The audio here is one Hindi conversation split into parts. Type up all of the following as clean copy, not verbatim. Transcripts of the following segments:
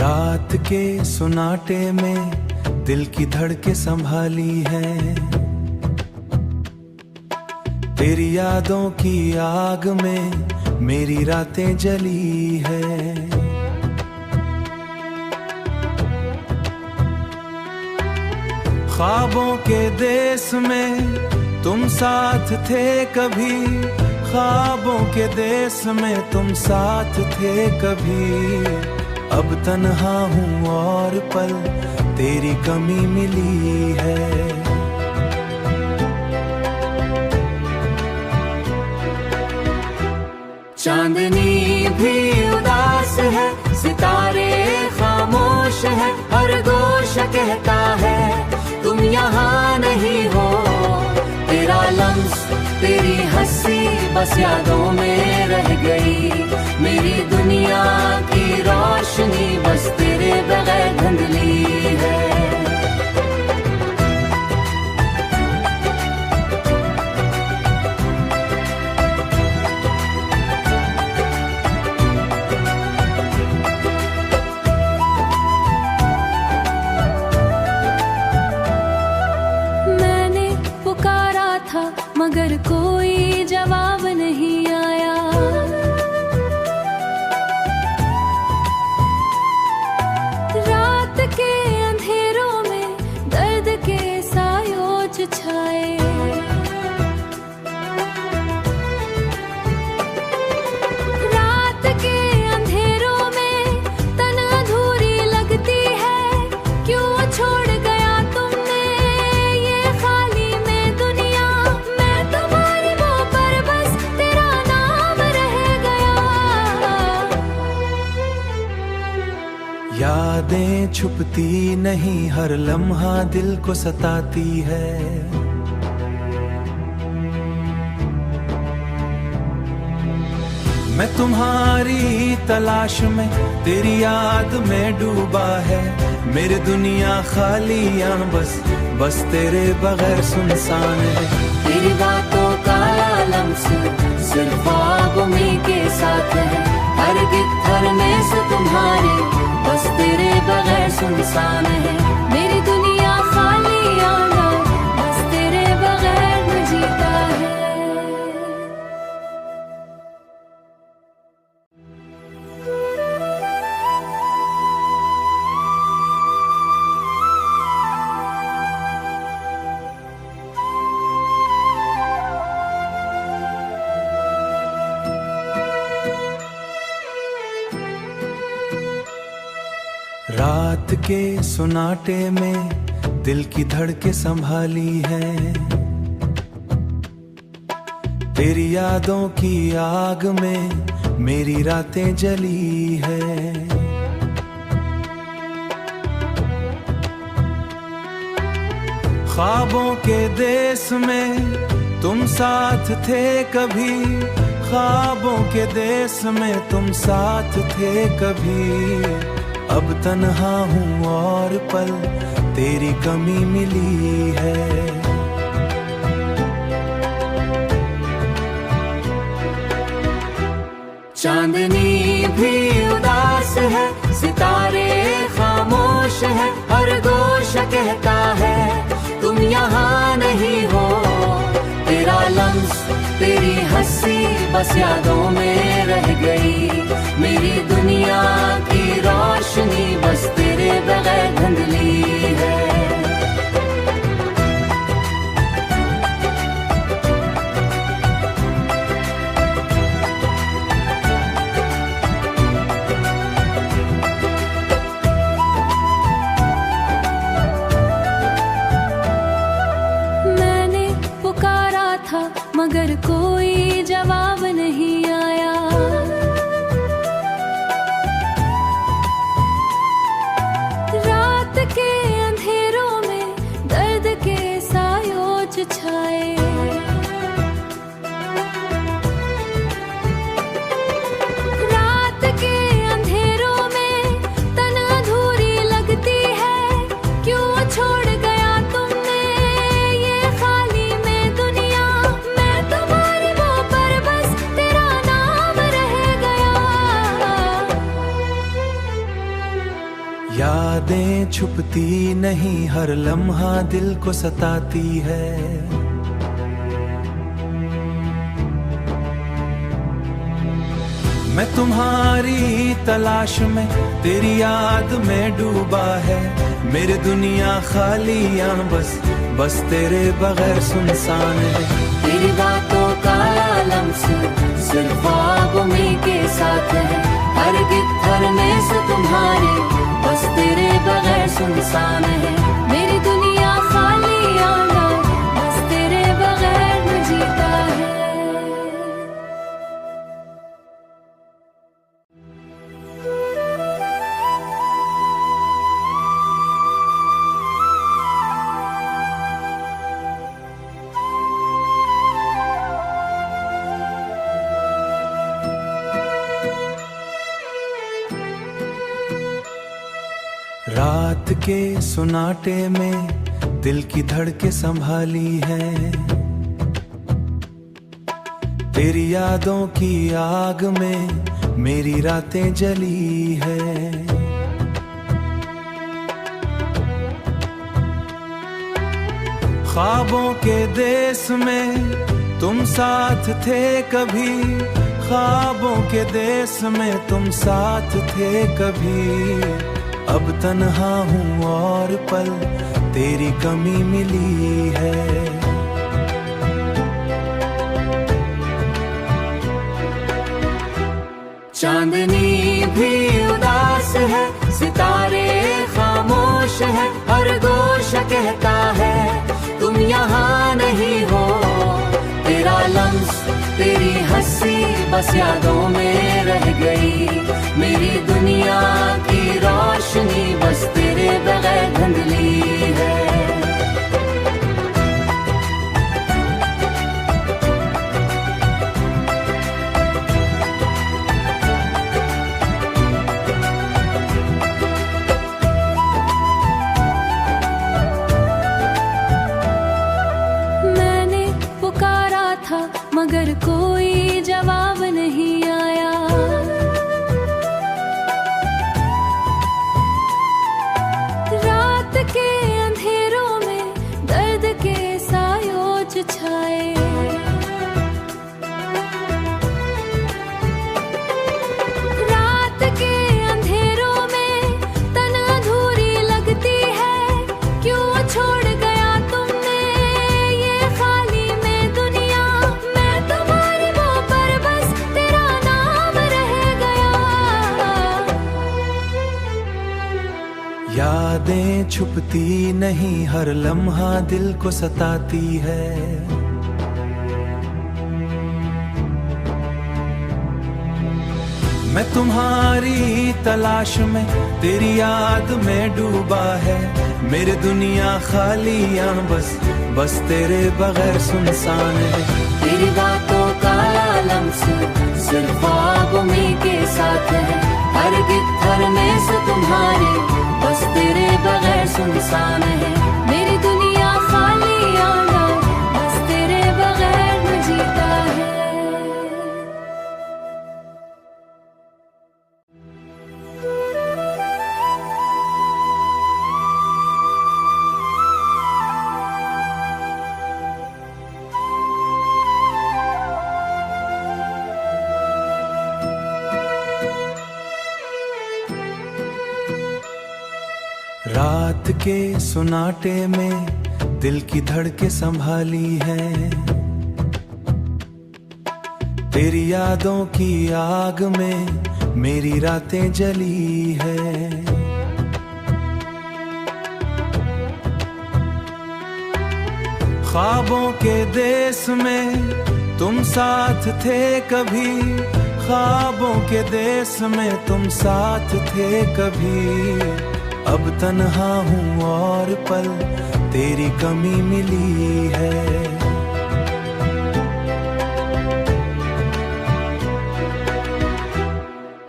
रात के सुनाटे में दिल की धड़के संभाली है, तेरी यादों की आग में मेरी रातें जली है। ख्वाबों के देश में तुम साथ थे कभी, ख्वाबों के देश में तुम साथ थे कभी। अब तन्हा हूँ और पल तेरी कमी मिली है। चांदनी भी उदास है, सितारे खामोश है, हर गोश कहता है तुम यहाँ नहीं हो। तेरा लम्स तेरी हंसी बस यादों में रह गई, मेरी दुनिया की रोशनी बस तेरे बगैर धुंधली है। मैंने पुकारा था मगर कोई जवाब नहीं आया। रात के अंधेरों में दर्द के सायोज छाए। रात के अंधेरों में तन अधूरी लगती है, क्यों छोड़ गया तुमने ये खाली में दुनिया। मैं तुम्हारी वो पर बस तेरा नाम रह गया। यादें छुपती नहीं, हर लम्हा दिल को सताती है। मैं तुम्हारी तलाश में तेरी याद में डूबा है, मेरी दुनिया खालियां बस तेरे बगैर सुनसान है। तेरी बातों का लम्स सिर्फ आगमी के साथ है, हर गिट्ठर में से तुम्हारे बस तेरे बगैर सुनसान है। मेरी दुनिया खाली आना बस तेरे बगैर न जीता है। रात के सुनाटे में दिल की धड़के संभाली है, तेरी यादों की आग में मेरी रातें जली है। ख्वाबों के देश में तुम साथ थे कभी, ख्वाबों के देश में तुम साथ थे कभी। अब तन्हा हूँ और पल तेरी कमी मिली है। चांदनी भी उदास है, सितारे खामोश है, हर गोश कहता है तुम यहाँ नहीं हो। तेरा लम्स तेरी हंसी बस यादों में रह गई, मेरी दुनिया की रोशनी बस तेरे बगैर धुंधली है। मैंने पुकारा था मगर कोई जवाब नहीं आया। यादें छुपती नहीं, हर लम्हा दिल को सताती है। मैं तुम्हारी तलाश में, तेरी याद में डूबा है। मेरी दुनिया खालियां बस तेरे बगैर सुनसान है। तेरी बातों का आलम सिर्फ ख्वाबों में के साथ है। हर गिरने से तुम्हारे बस तेरे बगैर सुनसान है। मेरी दुनिया खालियां बस तेरे बगैर न जीता है। रात के सुनाटे में दिल की धड़के संभाली है। तेरी यादों की आग में मेरी रातें जली है। ख्वाबों के देश में तुम साथ थे कभी, ख्वाबों के देश में तुम साथ थे कभी। अब तन्हा हूँ और पल तेरी कमी मिली है। चांदनी भी उदास है, सितारे खामोश है। हर गोशा कहता है तुम यहाँ नहीं हो। तेरा लम्स तेरी हंसी बस यादों में रह गई। मेरी दुनिया की रोशनी बस तेरे बगैर धुंधली है। मैंने पुकारा था मगर कोई जवाब नहीं आया। रात के अंधेरों में दर्द के सायोज छाए। रात के अंधेरों में तन अधूरी लगती है। क्यों छोड़ गया तुमने ये खाली में दुनिया। मैं तुम्हारी मुँह पर बस तेरा नाम रह गया। यादें छुपती नहीं, हर लम्हा दिल को सताती है। मैं तुम्हारी तलाश में, तेरी याद में डूबा है। मेरी दुनिया खालियां बस तेरे बगैर सुनसान है। तेरी बातों का आलम सिर्फ ख्वाबों में के साथ है। हर गिरने से तुम्हारे बस तेरे बगैर सुनसान है। मेरी दुनिया खालियां बस तेरे बगैर न जीता है। रात के सुनाटे में दिल की धड़के संभाली है। तेरी यादों की आग में मेरी रातें जली है। ख्वाबों के देश में तुम साथ थे कभी, ख्वाबों के देश में तुम साथ थे कभी। अब तन्हा हूँ और पल तेरी कमी मिली है।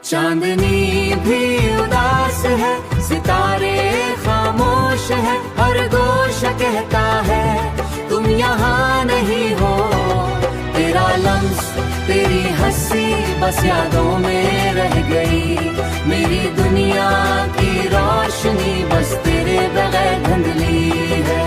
चांदनी भी उदास है, सितारे खामोश है। हर गोशा कहता है तुम यहाँ नहीं हो। तेरा लम्स तेरी हंसी बस यादों में रह गई। मेरी दुनिया की रोशनी बस तेरे बगैर धुंधली है।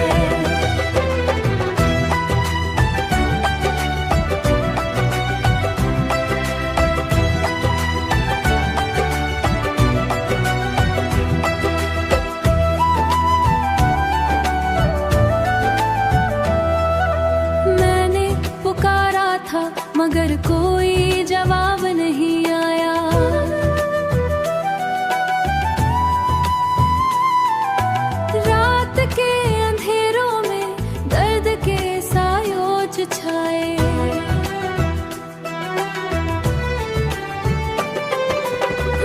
मैंने पुकारा था मगर कोई जवाब नहीं आया। रात के अंधेरों में दर्द के सायोज छाए।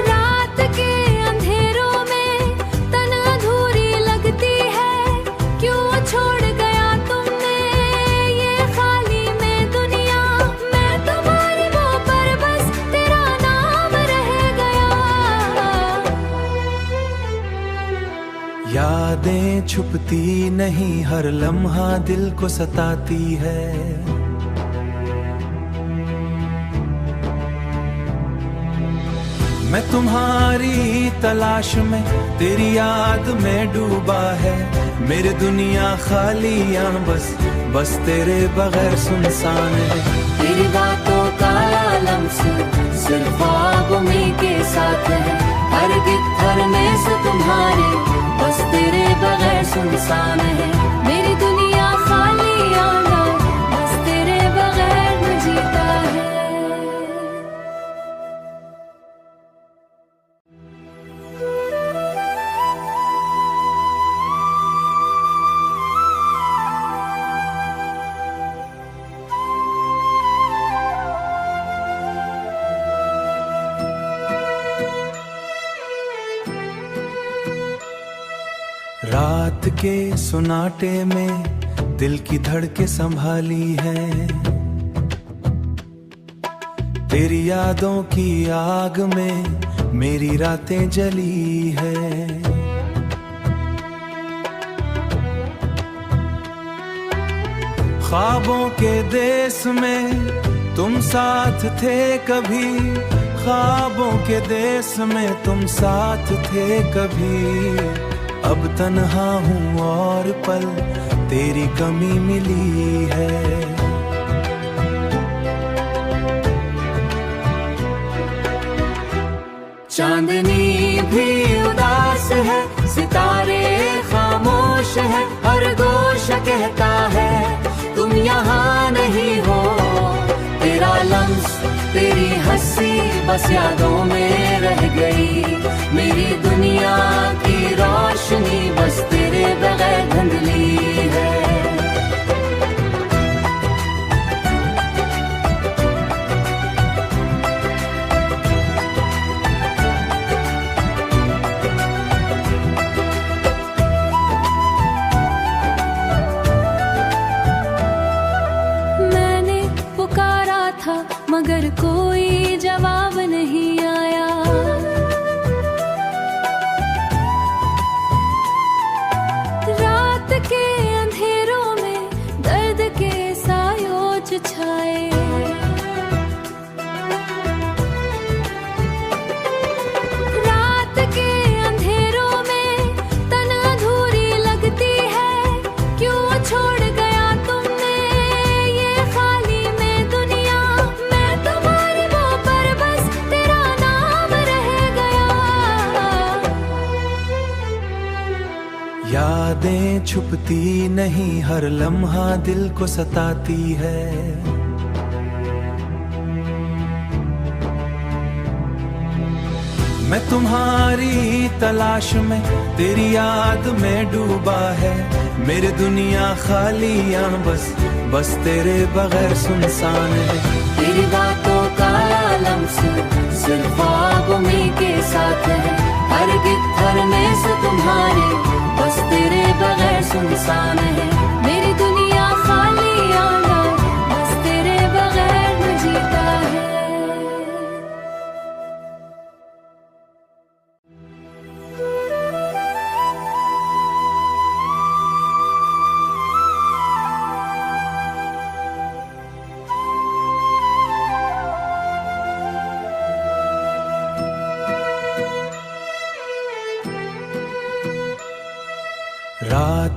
रात के अंधेरों में तन अधूरी लगती है, क्यों छोड़ गया तुमने ये खाली में दुनिया। मैं तुम्हारी वो पर बस तेरा नाम रह गया। यादें छुपती नहीं, हर लम्हा दिल को सताती है। मैं तुम्हारी तलाश में तेरी याद में डूबा है। मेरी दुनिया खालियां बस तेरे बगैर सुनसान है। तेरी बातों का आलम सिर्फ ख्वाबों में के साथ है। हर गिद्ध में से तुम्हारे बस तेरे बगैर सुनसान है। मेरी दुनिया खाली आना बस तेरे बगैर न जीता है। रात के सुनाटे में दिल की धड़के संभाली है। तेरी यादों की आग में मेरी रातें जली है। ख्वाबों के देश में तुम साथ थे कभी, ख्वाबों के देश में तुम साथ थे कभी। अब तन्हा हूँ और पल तेरी कमी मिली है। चांदनी भी उदास है, सितारे खामोश है, हर गोशा कहता है तुम यहाँ नहीं हो। तेरा लम्स तेरी हंसी बस यादों में रह गई। मेरी दुनिया की रोशनी बस तेरे बगैर धुंधली है। मैंने पुकारा था मगर कोई जवाब नहीं आया। रात के अंधेरों में दर्द के सायोज छाए। रात के अंधेरों में तन अधूरी लगती है, क्यों छोड़ गया तुमने ये खाली में दुनिया। मैं तुम्हारी वो पर बस तेरा नाम रह गया। यादें छुपती नहीं, हर लम्हा दिल को सताती है। मैं तुम्हारी तलाश में तेरी याद में डूबा है। मेरी दुनिया खालियां बस तेरे बगैर सुनसान है। तेरी बातों का आलम सिर्फ ख्वाबों में के साथ है। हर गिद्ध में से तुम्हारे बस तेरे बगैर सुनसान है। मेरी दुनिया खाली आना बस तेरे बगैर न जीता है।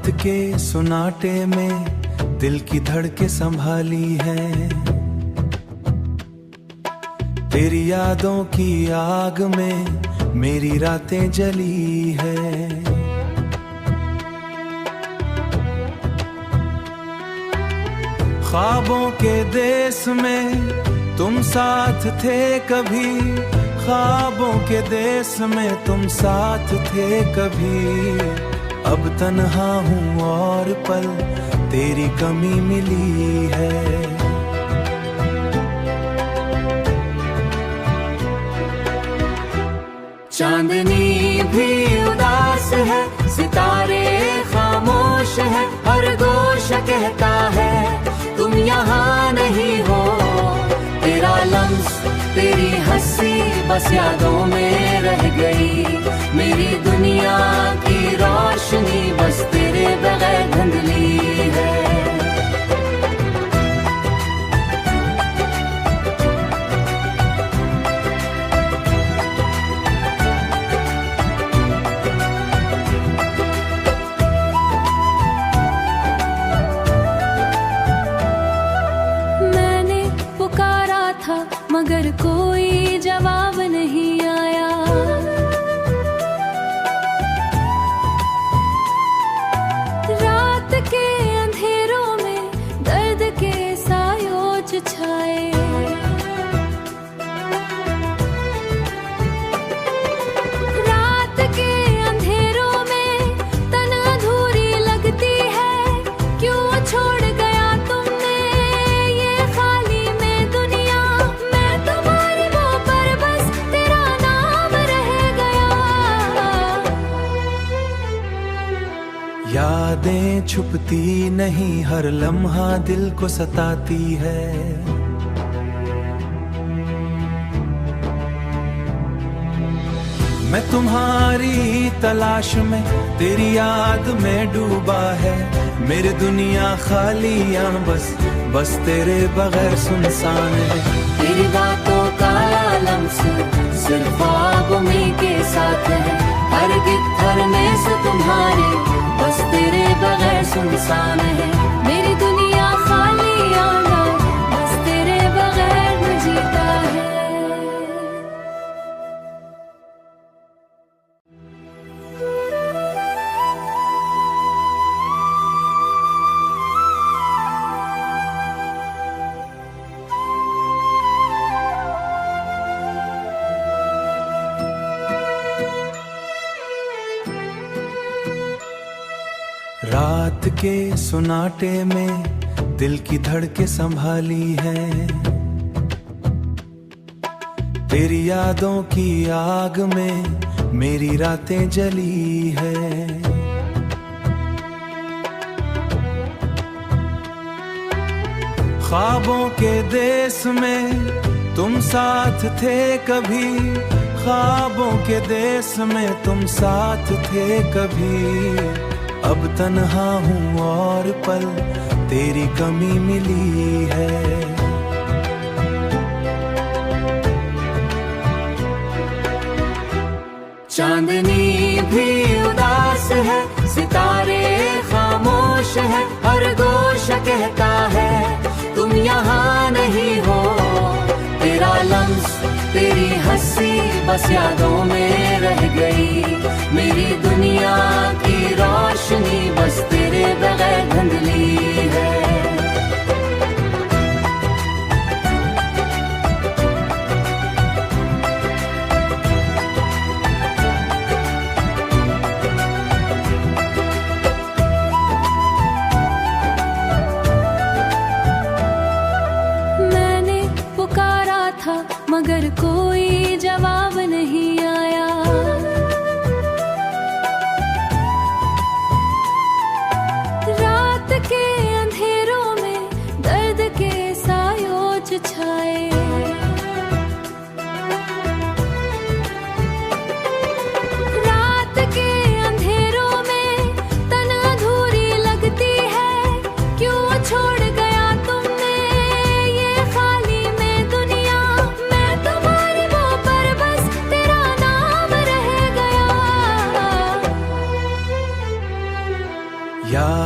रात के सुनाटे में दिल की धड़के संभाली है, तेरी यादों की आग में मेरी रातें जली है। ख्वाबों के देश में तुम साथ थे कभी, ख्वाबों के देश में तुम साथ थे कभी। अब तन्हा हूँ और पल तेरी कमी मिली है। चांदनी भी उदास है, सितारे खामोश है, हर गोशा कहता है तुम यहाँ नहीं हो। तेरा लम्स तेरी हंसी बस यादों में रह गई, मेरी दुनिया की रोशनी बस तेरे बगैर धुंधली है। मगर कोई जवाब नहीं आया। रात के अंधेरों में दर्द के सायोज छाए। रात के अंधेरों में तन अधूरी लगती है, क्यों छोड़ गया तुमने ये खाली में दुनिया। यादें छुपती नहीं, हर लम्हा दिल को सताती है। मैं तुम्हारी तलाश में तेरी याद में डूबा है, मेरी दुनिया खालियां बस तेरे बगैर सुनसान है। तेरी बातों का लम्स सिर्फ ख्वाबों में के साथ है, हर गिट्ठर में से तुम्हारी बस तेरे बगैर सुनसान है। मेरी दुनिया खाली आना बस तेरे बगैर न जीता है। रात के सुनाटे में दिल की धड़के संभाली है, तेरी यादों की आग में मेरी रातें जली है। ख्वाबों के देश में तुम साथ थे कभी, ख्वाबों के देश में तुम साथ थे कभी। अब तन्हा हूँ और पल तेरी कमी मिली है। चांदनी भी उदास है, सितारे खामोश है, हर गोशा कहता है तुम यहाँ नहीं हो। तेरा लम्स तेरी हंसी बस यादों में रह गई, मेरी दुनिया की रोशनी बस तेरे बगैर धुंधली है। मैंने पुकारा था मगर कोई जवाब नहीं आया। रात के अंधेरे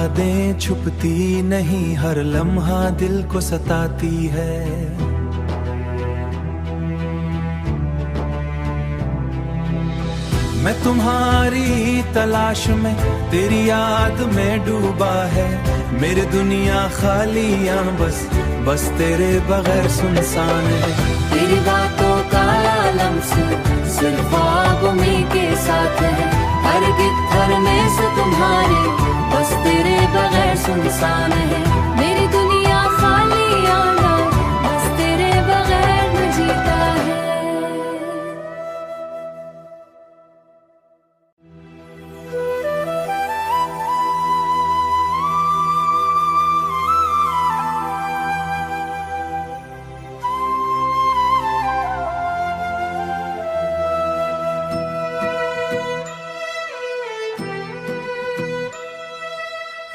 यादें छुपती नहीं, हर लम्हा दिल को सताती है। मैं तुम्हारी तलाश में, तेरी याद में डूबा है। मेरी दुनिया खालियां बस तेरे बगैर सुनसान है। तेरी बातों का आलम सिर्फ ख्वाबों में के साथ है। हर गिद्धर में से तुम्हारे बस तेरे बगैर सुनसान है। मेरी दुनिया खाली आना बस तेरे बगैर न जीता है।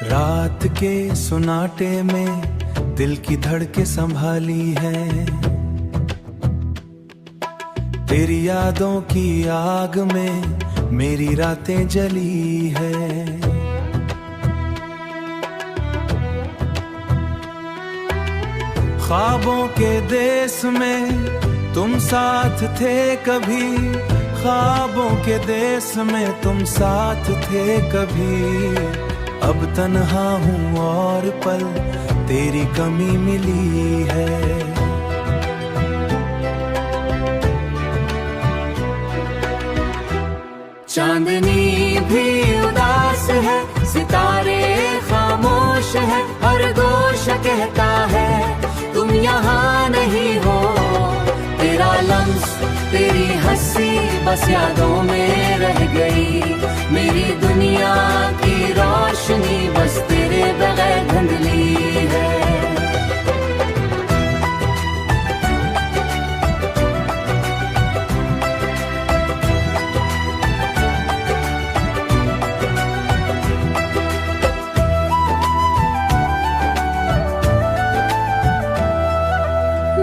रात के सुनाटे में दिल की धड़के संभाली है। तेरी यादों की आग में मेरी रातें जली है। ख्वाबों के देश में तुम साथ थे कभी, ख्वाबों के देश में तुम साथ थे कभी। अब तन्हा हूँ और पल तेरी कमी मिली है। चांदनी भी उदास है, सितारे खामोश है। हर गोशा कहता है तुम यहाँ नहीं हो। तेरा लम्स तेरी हंसी बस यादों में रह गई। मेरी दुनिया की रोशनी बस तेरे बगैर धुंधली है।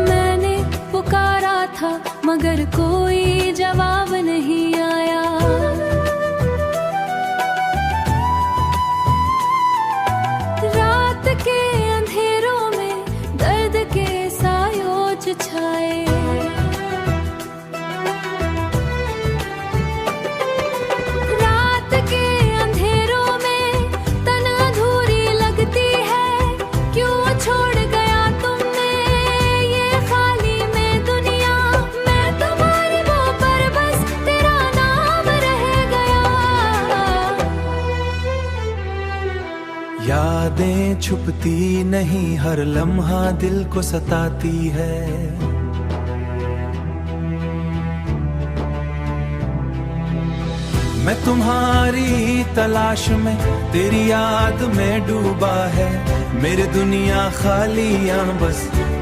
मैंने पुकारा था मगर कोई जवाब नहीं आया। रात के अंधेरों में दर्द के सायोज छाए। रात के अंधेरों में तन अधूरी लगती है। क्यों छोड़ गया तुमने ये खाली में दुनिया। मैं तुम्हारी वो पर बस तेरा नाम रह गया। यादें छुपती नहीं, हर लम्हा दिल को सताती है। मैं तुम्हारी तलाश में, तेरी याद में डूबा है। मेरी दुनिया खालियां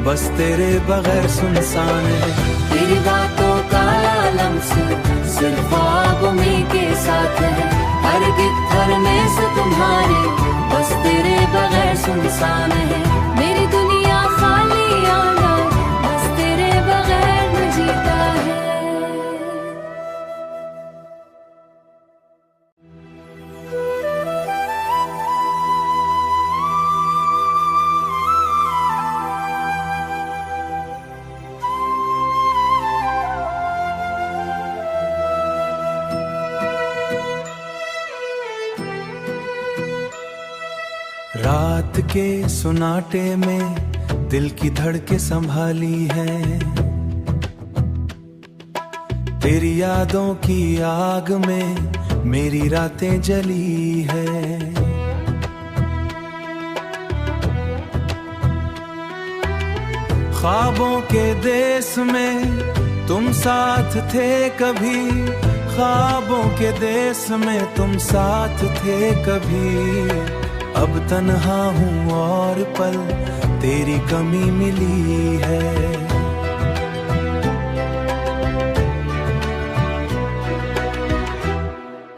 बस तेरे बगैर सुनसान है। तेरी बातों का आलम सिर्फ ख्वाबों में के साथ है। हर गिद्धर में से तुम्हारे बस तेरे बगैर सुनसान है। मेरी दुनिया खाली आना बस तेरे बगैर न जीता है। रात के सुनाटे में दिल की धड़के संभाली है। तेरी यादों की आग में मेरी रातें जली है। ख्वाबों के देश में तुम साथ थे कभी, ख्वाबों के देश में तुम साथ थे कभी। अब तन्हा हूँ और पल तेरी कमी मिली है।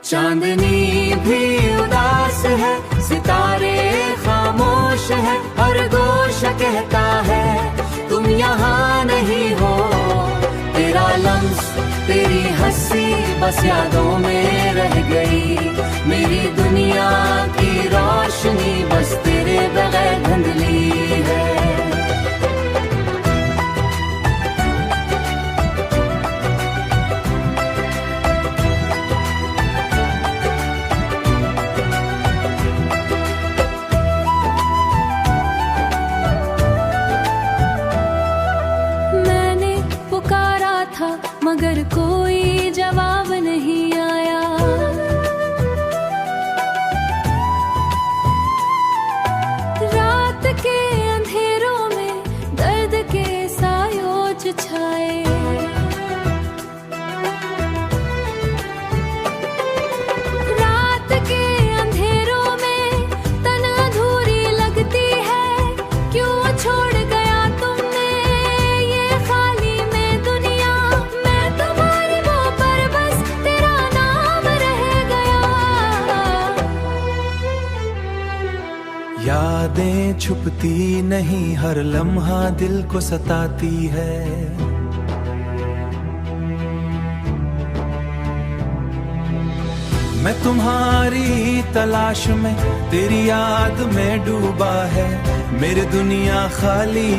चांदनी भी उदास है, सितारे खामोश है। हर गोशा कहता है तुम यहाँ नहीं हो। तेरा लम्स तेरी हंसी बस यादों में रह गई। मेरी दुनिया की रोशनी बस तेरे बगैर धुंधली है। मैंने पुकारा था मगर कोई जवाब नहीं आया। रात के अंधेरों में दर्द के सायोज छाए। रात के अंधेरों में तन अधूरी लगती है, क्यों छोड़ गया तुमने ये खाली में दुनिया। मैं तुम्हारी वो पर बस तेरा नाम रह गया। यादें छुपती नहीं, हर लम्हा दिल को सताती है। मैं तुम्हारी तलाश में तेरी याद में डूबा है। मेरी दुनिया खाली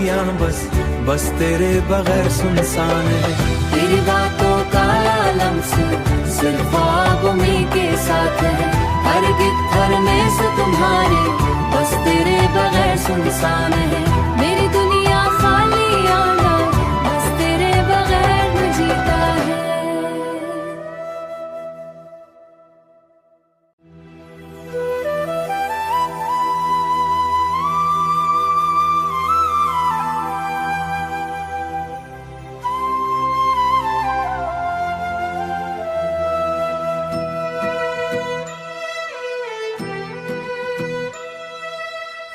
बस तेरे बगैर सुनसान है। तेरी बातों का आलम सिर्फ ख्वाबों में के साथ है। हर गिरने से तुम्हारे बस तेरे बगैर सुनसान है। मेरी दुनिया खाली आना बस तेरे बगैर न जीता है।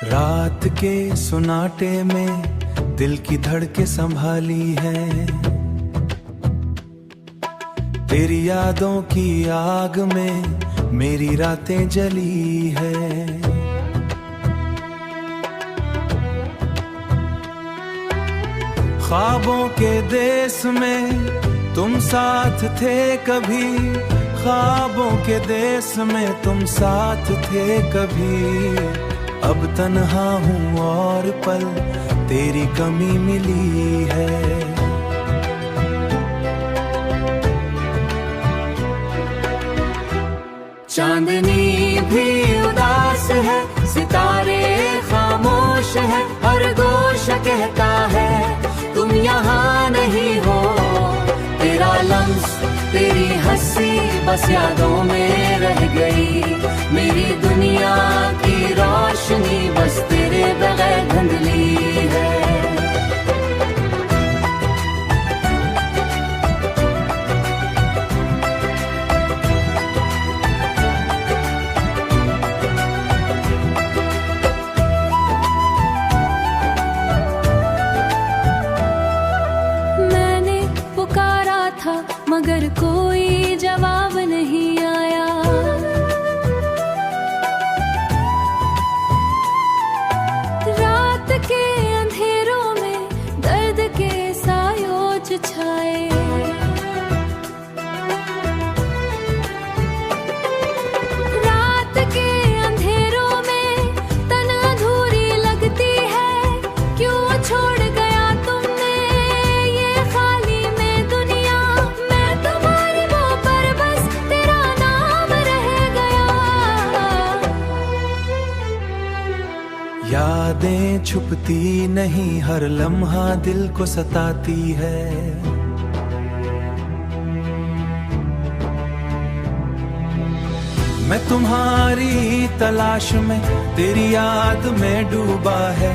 रात के सुनाटे में दिल की धड़के संभाली है। तेरी यादों की आग में मेरी रातें जली है। ख्वाबों के देश में तुम साथ थे कभी, ख्वाबों के देश में तुम साथ थे कभी। अब तन्हा हूँ और पल तेरी कमी मिली है। चांदनी भी उदास है, सितारे खामोश है, हर गोश कहता है तुम यहाँ नहीं हो। तेरा लम्स तेरी हंसी बस यादों में रह गई। मेरी दुनिया की रोशनी बस तेरे बगैर धुंधली है। मैंने पुकारा था मगर कोई जवाब नहीं आया। रात के अंधेरों में दर्द के सायोज छाए। रात के अंधेरों में तन अधूरी लगती है, क्यों छोड़ गया तुमने ये खाली में दुनिया। मैं तुम्हारी वो पर बस तेरा नाम रह गया। यादें छुपती नहीं, हर लम्हा दिल को सताती है। मैं तुम्हारी तलाश में तेरी याद में डूबा है।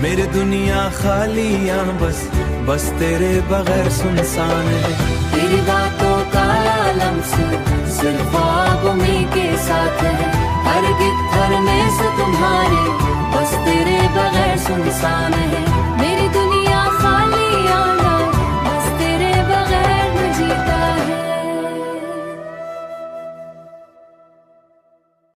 मेरी दुनिया खाली बस तेरे बगैर सुनसान है। तेरी बातों का आलम सिर्फ ख्वाबों में के साथ है। हर गिरने से तुम्हारे बस तेरे बगैर सुनसान है।